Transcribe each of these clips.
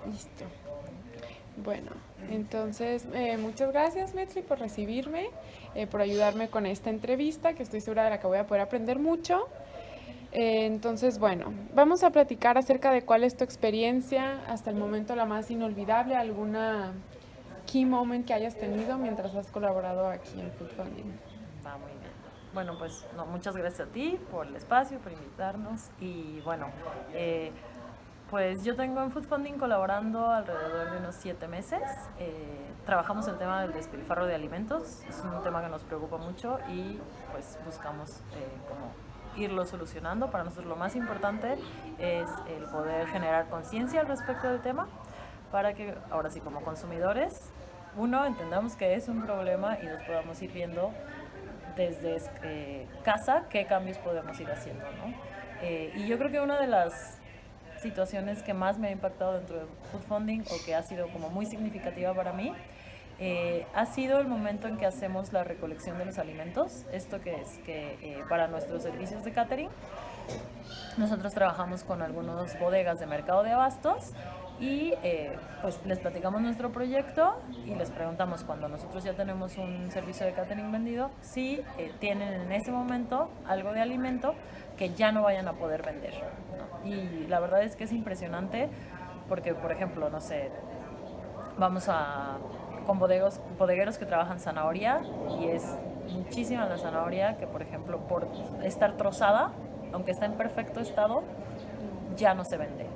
Listo. Bueno, entonces muchas gracias, Metzli, por recibirme, por ayudarme con esta entrevista, que estoy segura de la que voy a poder aprender mucho. Entonces, bueno, vamos a platicar acerca de cuál es tu experiencia hasta el momento la más inolvidable, alguna key moment que hayas tenido mientras has colaborado aquí en Food Funding. Va muy bien. Bueno, pues no, muchas gracias a ti por el espacio, por invitarnos. Y bueno, eh, pues yo tengo en Food Funding colaborando alrededor de unos 7 meses. Trabajamos el tema del despilfarro de alimentos. Es un tema que nos preocupa mucho y pues buscamos como irlo solucionando. Para nosotros lo más importante es el poder generar conciencia al respecto del tema para que ahora sí como consumidores, uno, entendamos que es un problema y nos podamos ir viendo desde casa qué cambios podemos ir haciendo, ¿no? Y yo creo que una de las situaciones que más me ha impactado dentro de Food Funding o que ha sido como muy significativa para mí ha sido el momento en que hacemos la recolección de los alimentos. Esto que es que para nuestros servicios de catering nosotros trabajamos con algunas bodegas de mercado de abastos y pues les platicamos nuestro proyecto y les preguntamos cuando nosotros ya tenemos un servicio de catering vendido si tienen en ese momento algo de alimento que ya no vayan a poder vender, ¿no? Y la verdad es que es impresionante porque, por ejemplo, no sé, vamos a con bodegueros que trabajan zanahoria y es muchísima la zanahoria que, por ejemplo, por estar trozada, aunque está en perfecto estado, ya no se vende,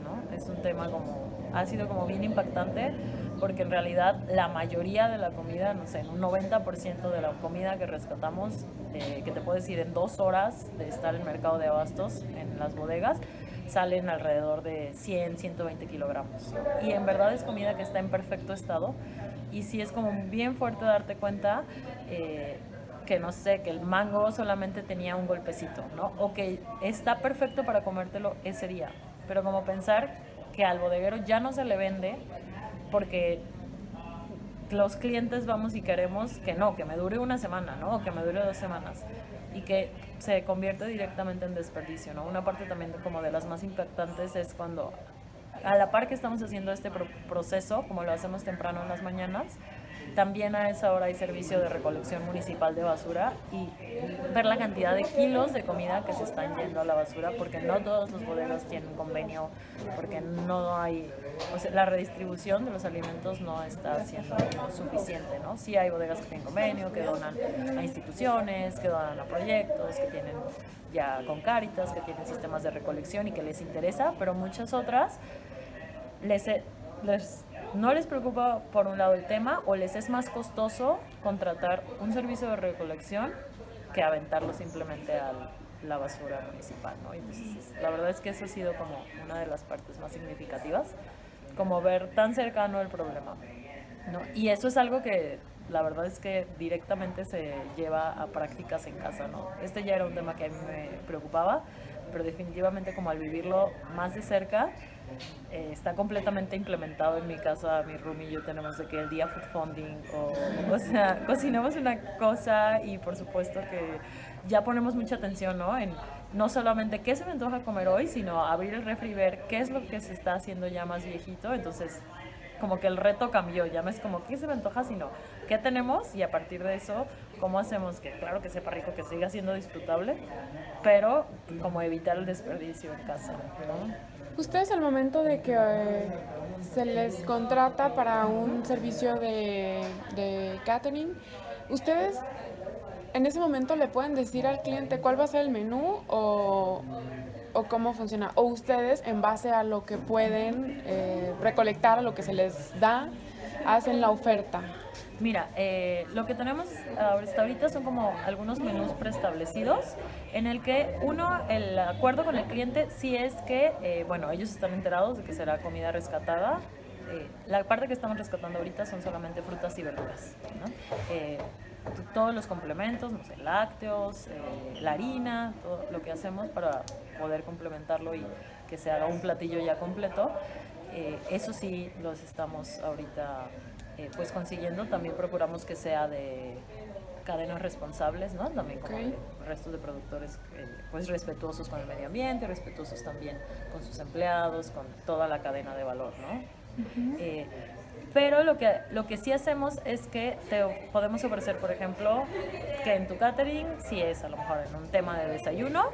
¿no? Es un tema como, ha sido como bien impactante porque en realidad la mayoría de la comida, no sé, un 90% de la comida que rescatamos, que te puedes ir en 2 horas de estar en mercado de abastos en las bodegas, salen alrededor de 100, 120 kilogramos. Y en verdad es comida que está en perfecto estado y sí es como bien fuerte darte cuenta que no sé, que el mango solamente tenía un golpecito, ¿no? O que está perfecto para comértelo ese día. Pero como pensar que al bodeguero ya no se le vende porque los clientes vamos y queremos que no, que me dure una semana, ¿no? O que me dure 2 semanas. Y que se convierte directamente en desperdicio, ¿no? Una parte también como de las más impactantes es cuando a la par que estamos haciendo este proceso, como lo hacemos temprano en las mañanas, también a esa hora hay servicio de recolección municipal de basura y ver la cantidad de kilos de comida que se están yendo a la basura porque no todos los bodegas tienen convenio, porque no hay, o sea, la redistribución de los alimentos no está siendo suficiente, ¿no? Sí hay bodegas que tienen convenio, que donan a instituciones, que donan a proyectos, que tienen ya con Cáritas, que tienen sistemas de recolección y que les interesa, pero muchas otras les, no les preocupa por un lado el tema o les es más costoso contratar un servicio de recolección que aventarlo simplemente a la basura municipal, ¿no? Entonces, la verdad es que eso ha sido como una de las partes más significativas, como ver tan cercano el problema, ¿no? Y eso es algo que la verdad es que directamente se lleva a prácticas en casa, ¿no? Este ya era un tema que a mí me preocupaba, pero definitivamente como al vivirlo más de cerca, está completamente implementado en mi casa. Mi roomie y yo tenemos de que el día food funding o sea, cocinamos una cosa y por supuesto que ya ponemos mucha atención, ¿no? En no solamente qué se me antoja comer hoy, sino abrir el refri y ver qué es lo que se está haciendo ya más viejito. Entonces, como que el reto cambió, ya no es como qué se me antoja, sino qué tenemos y a partir de eso, cómo hacemos que, claro, que sepa rico, que siga siendo disfrutable, pero como evitar el desperdicio en casa, ¿no? Ustedes al momento de que se les contrata para un servicio de catering, ustedes en ese momento le pueden decir al cliente cuál va a ser el menú o cómo funciona. O ustedes, en base a lo que pueden recolectar, a lo que se les da, hacen la oferta. Mira, lo que tenemos hasta ahorita son como algunos menús preestablecidos en el que uno, el acuerdo con el cliente sí es que, bueno, ellos están enterados de que será comida rescatada. La parte que estamos rescatando ahorita son solamente frutas y verduras, ¿no? Todos los complementos, no sé, lácteos, la harina, todo lo que hacemos para poder complementarlo y que se haga un platillo ya completo. Eso sí los estamos ahorita pues consiguiendo. También procuramos que sea cadenas responsables, ¿no? También como Ok. restos de productores pues respetuosos con el medio ambiente, respetuosos también con sus empleados, con toda la cadena de valor, ¿no? Pero lo que sí hacemos es que te podemos ofrecer, por ejemplo, que en tu catering, si es a lo mejor en un tema de desayuno,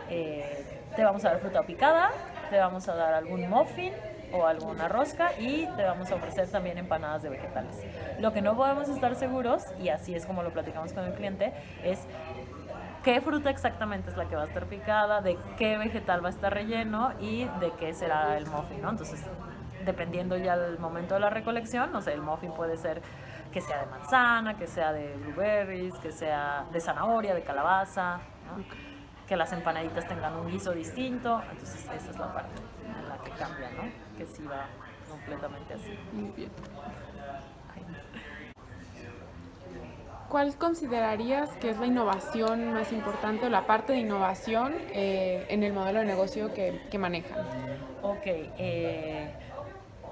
te vamos a dar fruta picada, te vamos a dar algún muffin o alguna rosca y te vamos a ofrecer también empanadas de vegetales. Lo que no podemos estar seguros, y así es como lo platicamos con el cliente, es qué fruta exactamente es la que va a estar picada, de qué vegetal va a estar relleno y de qué será el muffin, ¿no? Entonces, dependiendo ya el momento de la recolección, no sé, el muffin puede ser que sea de manzana, que sea de blueberries, que sea de zanahoria, de calabaza, ¿no? Que las empanaditas tengan un guiso distinto. Entonces esa es la parte en la que cambia, ¿no? Que sí va completamente así. Muy bien. ¿Cuál considerarías que es la innovación más importante o la parte de innovación en el modelo de negocio que manejan? Ok,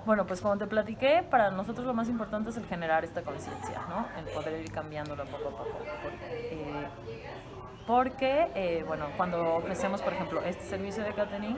bueno, pues como te platiqué, para nosotros lo más importante es el generar esta conciencia, ¿no? El poder ir cambiándolo poco a poco. Porque bueno, cuando ofrecemos, por ejemplo, este servicio de catering,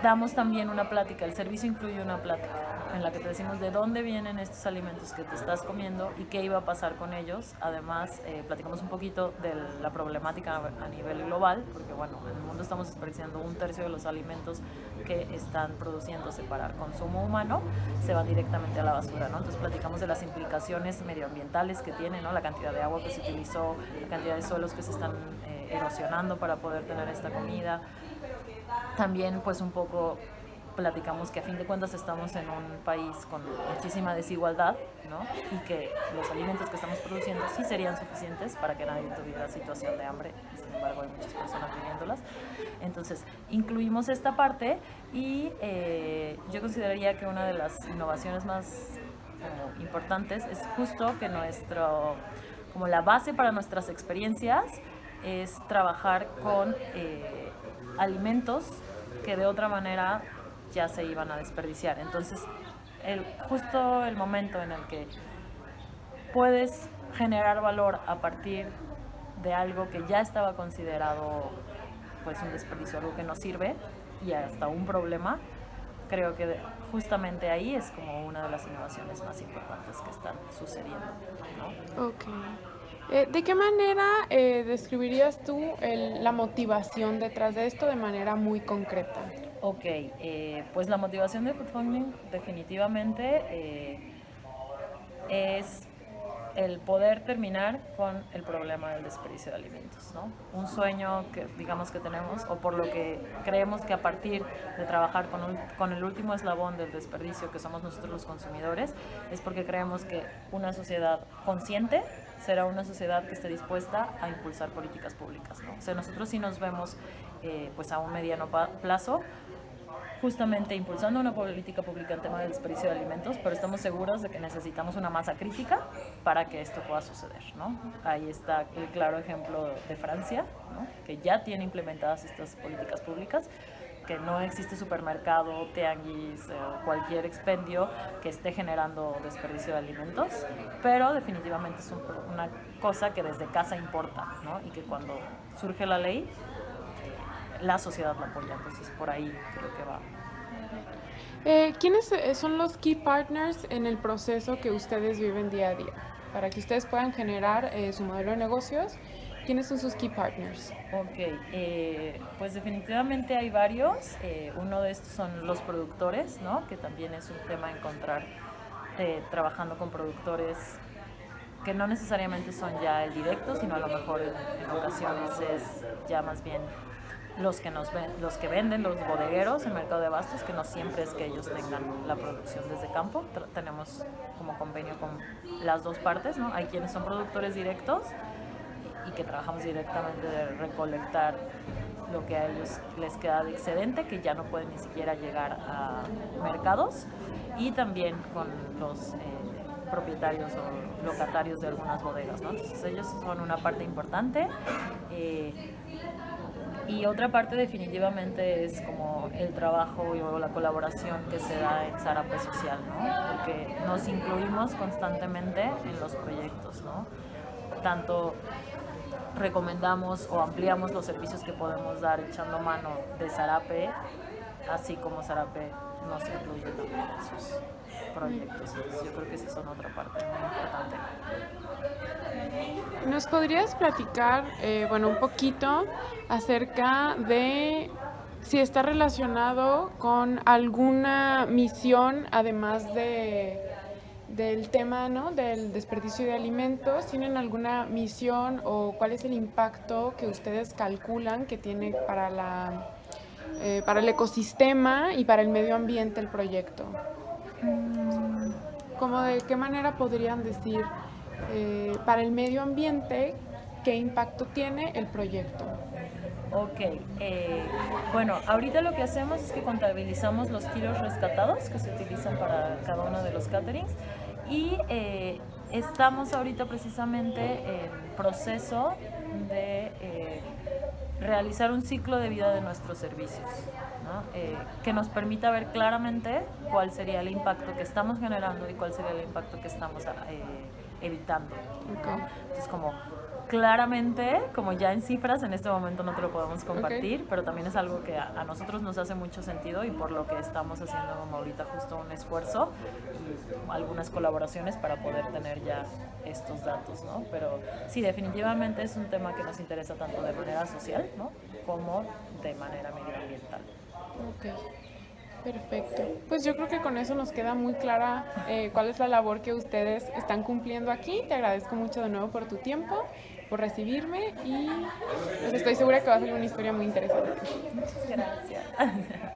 damos también una plática. El servicio incluye una plática en la que te decimos de dónde vienen estos alimentos que te estás comiendo y qué iba a pasar con ellos. Además, platicamos un poquito de la problemática a nivel global, porque bueno, en el mundo estamos desperdiciando 1/3 de los alimentos que están produciéndose para consumo humano, se van directamente a la basura, ¿no? Entonces platicamos de las implicaciones medioambientales que tiene, ¿no? La cantidad de agua que se utilizó, la cantidad de suelos que se están erosionando para poder tener esta comida. También pues un poco platicamos que a fin de cuentas estamos en un país con muchísima desigualdad, ¿no? Y que los alimentos que estamos produciendo sí serían suficientes para que nadie tuviera situación de hambre, y sin embargo hay muchas personas viviéndolas. Entonces incluimos esta parte y yo consideraría que una de las innovaciones más como importantes es justo que como la base para nuestras experiencias es trabajar con alimentos que de otra manera ya se iban a desperdiciar. Entonces, justo el momento en el que puedes generar valor a partir de algo que ya estaba considerado pues un desperdicio, algo que no sirve y hasta un problema, creo que justamente ahí es como una de las innovaciones más importantes que están sucediendo, ¿no? Ok. ¿De qué manera describirías tú la motivación detrás de esto de manera muy concreta? Ok, pues la motivación de Food Funding definitivamente es el poder terminar con el problema del desperdicio de alimentos, ¿no? Un sueño que digamos que tenemos, o por lo que creemos que a partir de trabajar con el último eslabón del desperdicio, que somos nosotros los consumidores, es porque creemos que una sociedad consciente será una sociedad que esté dispuesta a impulsar políticas públicas, ¿no? O sea, nosotros sí nos vemos pues a un mediano plazo justamente impulsando una política pública en tema del desperdicio de alimentos, pero estamos seguros de que necesitamos una masa crítica para que esto pueda suceder, ¿no? Ahí está el claro ejemplo de Francia, ¿no? Que ya tiene implementadas estas políticas públicas, que no existe supermercado, tianguis o cualquier expendio que esté generando desperdicio de alimentos, pero definitivamente es una cosa que desde casa importa, ¿no? Y que cuando surge la ley, la sociedad la apoya, entonces por ahí creo que va. ¿Quiénes son los key partners en el proceso que ustedes viven día a día? Para que ustedes puedan generar su modelo de negocios, ¿quiénes son sus key partners? Ok, pues definitivamente hay varios. Uno de estos son los productores, ¿no? Que también es un tema encontrar trabajando con productores que no necesariamente son ya el directo, sino a lo mejor en ocasiones es ya más bien los que venden, los bodegueros, el mercado de abastos, que no siempre es que ellos tengan la producción desde campo. Tenemos como convenio con las dos partes, ¿no? Hay quienes son productores directos y que trabajamos directamente de recolectar lo que a ellos les queda de excedente, que ya no pueden ni siquiera llegar a mercados, y también con los propietarios o locatarios de algunas bodegas, ¿no? Entonces ellos son una parte importante. Y otra parte definitivamente es como el trabajo o la colaboración que se da en Zarape Social, ¿no? Porque nos incluimos constantemente en los proyectos, ¿no? tanto recomendamos o ampliamos los servicios que podemos dar echando mano de Zarape, así como Zarape nos incluye también en sus proyectos. Yo creo que esa es otra parte muy importante. ¿Nos podrías platicar, un poquito acerca de si está relacionado con alguna misión, además del tema, ¿no?, del desperdicio de alimentos? ¿Tienen alguna misión o cuál es el impacto que ustedes calculan que tiene para el ecosistema y para el medio ambiente el proyecto? ¿Cómo de qué manera podrían decir para el medio ambiente qué impacto tiene el proyecto? Ok, bueno, ahorita lo que hacemos es que contabilizamos los kilos rescatados que se utilizan para cada uno de los caterings y estamos ahorita precisamente en proceso de realizar un ciclo de vida de nuestros servicios, ¿no? Que nos permita ver claramente cuál sería el impacto que estamos generando y cuál sería el impacto que estamos evitando, ¿no? Okay. Entonces, como claramente, como ya en cifras, en este momento no te lo podemos compartir, Okay. pero también es algo que a nosotros nos hace mucho sentido y por lo que estamos haciendo como ahorita justo un esfuerzo y algunas colaboraciones para poder tener ya estos datos, ¿no? Pero sí, definitivamente es un tema que nos interesa tanto de manera social, ¿no?, como de manera medioambiental. Ok, perfecto. Pues yo creo que con eso nos queda muy clara cuál es la labor que ustedes están cumpliendo aquí. Te agradezco mucho de nuevo por tu tiempo, por recibirme y pues estoy segura que va a ser una historia muy interesante. Muchas gracias.